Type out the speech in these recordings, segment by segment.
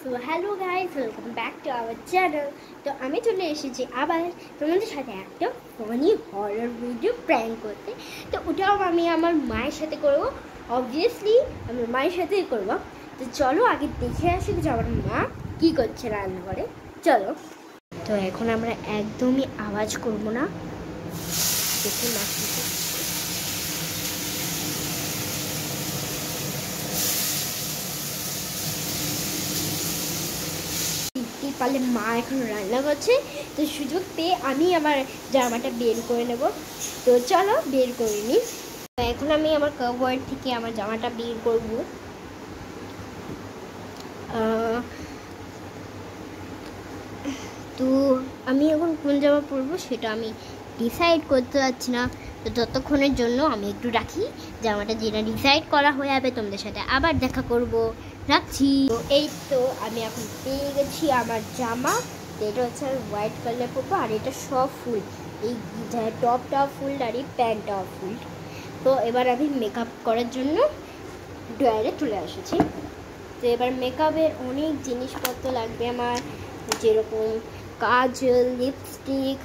So hello guys, welcome back to our channel. তো আমি চলে এসেছি আবার তোমাদের সাথে একটা ফানি হরর ভিডিও প্র্যাঙ্ক করতে। তো ওটাও আমি আমার মায়ের সাথে করবো। অবভিয়াসলি আমার মায়ের সাথেই করবো। তো চলো আগে দেখে আসি যে আমার মা কী করছে রান্নাঘরে। চলো। তো এখন আমরা একদমই আওয়াজ করবো না, দেখে মা কী করছে। পারলে মা এখন রান্না করছে, তো সুযোগ পেয়ে আমি আমার জামাটা বের করে নেব। তো চলো বের করে নিই। এখন আমি আমার কাপড় থেকে আমার জামাটা বের করব। তো আমি এখন কোন জামা পরবো সেটা আমি ডিসাইড করতে পারছি না। তো ততক্ষণের জন্য আমি একটু রাখি, জামাটা যেটা ডিসাইড করা হয়ে যাবে তোমাদের সাথে আবার দেখা করব। রাখছি। তো এই তো আমি এখন পেয়ে গেছি আমার জামা। এটা হচ্ছে হোয়াইট কালার পরবো, আর এটা সব ফুল, এই টপটাও ফুল আর এই প্যান্টটাও ফুল। তো এবার আমি মেকআপ করার জন্য ড্রয়ারে চলে এসেছি। তো এবার মেকআপের অনেক জিনিসপত্র লাগবে আমার, যেরকম কাজল, লিপস্টিক,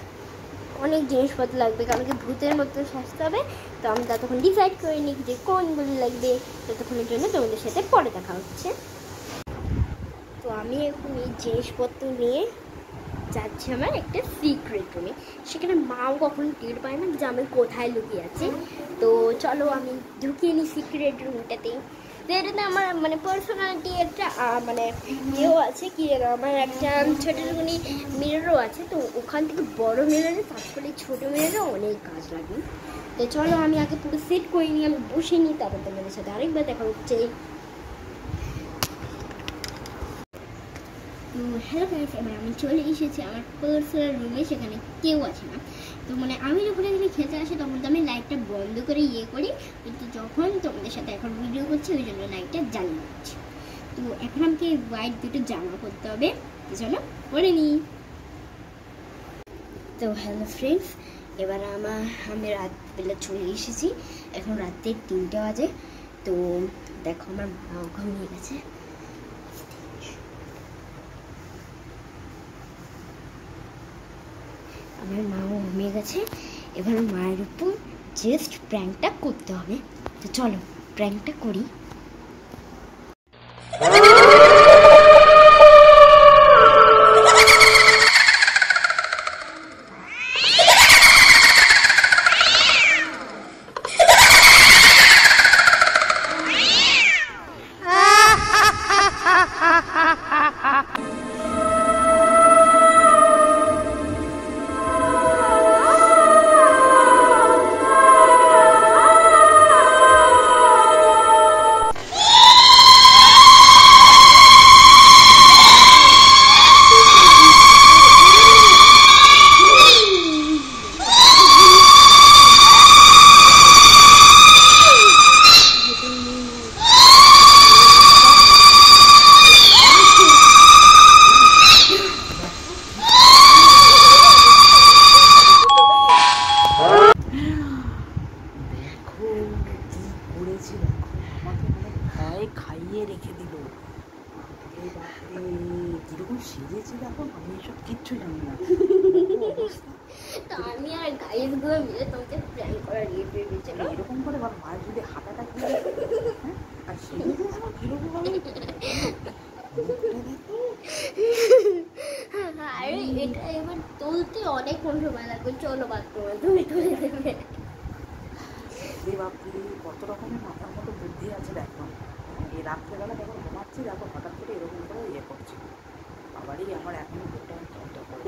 অনেক জিনিসপত্র লাগবে, কারণ কি ভূতের মতো সাজতে হবে। তো আমি ততক্ষণ ডিসাইড করে নিই যে কোনগুলো লাগবে। ততক্ষণের জন্য তোমাদের সাথে পরে দেখা হচ্ছে। তো আমি এখন এই জিনিসপত্র নিয়ে যাচ্ছি আমার একটা সিক্রেট রুমে। সেখানে মাও কখনো টের পায় না যে আমি কোথায় লুকিয়ে আছি। তো চলো আমি ঢুকিয়ে নিই সিক্রেট রুমটাতে। তো এটাতে আমার মানে পার্সোনালিটি একটা মানে ইয়েও আছে, কি আমার একটা ছোটোখানি মিররও আছে। তো ওখান থেকে বড় মিররে তারপরে ছোটো মিররে অনেক কাজ লাগে। তো চলো আমি আগে পুরো সেট করে নিই, আমি বসে নিই, তারপর তোমাদের সাথে আরেকবার দেখা হচ্ছে। তো হ্যালো গাইস, এবার আমি চলে এসেছি আমার পার্সোনাল রুমে। সেখানে কেউ আছে না। তো মানে আমি যখন এখানে খেতে আসি তখন তো আমি লাইটটা বন্ধ করে করি, কিন্তু যখন তোমাদের সাথে এখন ভিডিও করছি ওই জন্য লাইটটা জ্বালিয়ে দিচ্ছি। তো এখন আমাকে হোয়াইট দুটো জামা করতে হবে, তো চলো করে নিই। তো হ্যালো ফ্রেন্ডস, এবার আমি রাতবেলা চলে এসেছি। এখন রাত্রে 3টে বাজে। তো দেখো আমার মা ঘুমিয়ে গেছে। আমার মাও ঘুমিয়ে গেছে। এবার মায়ের উপর জাস্ট প্র্যাঙ্কটা করতে হবে। তো চলো প্র্যাঙ্কটা করি। খাইয়ে রেখে দিল। কিরকম সেজেছে দেখো, আমি এসব কিচ্ছু জানি না। আমি আর গাইসগুলো মিলে তোমাকে প্র্যাঙ্ক করার এরকম করে আমার মায়ের যদি হাঁটাটা কি আর সেজেছে দেখো কিরকম ভাবে। আরে এটা এবার তুলতে অনেক সময় লাগবে। চলো বাথরুমে তুমি তুলে দেবে। বাপরে কত রকমের মাথার মতো বুদ্ধি আছে দেখো। এই রাত্রেবেলা যখন ঘুমাচ্ছি দেখো হঠাৎ করে এরকম করে করছি। আবারই আমার এখনো পেটটা করে।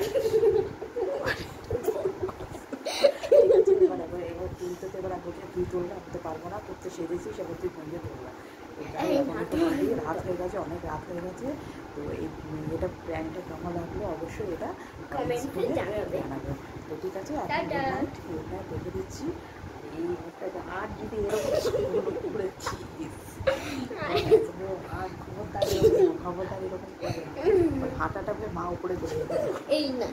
এবার তুলতে তো এবার তুই তুললে আমি তো পারবো না, করতে সেরেছিস এবার তুই ভেঙে তুলবে। রাত হয়ে গেছে, অনেক রাত হয়ে গেছে। তো এটা প্র্যাঙ্কটা কেমন লাগলো অবশ্যই এটা কমেন্টে জানাবে। তো ঠিক আছে, দেখে দিচ্ছি এই মুখটাকে আর যদি এরকম করেছিস আর খবরদার এরকম হাঁটাটা মা উপরে চলে যাবে। এই না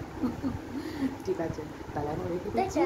ঠিক আছে, তাহলে আমি রেখে দিচ্ছি।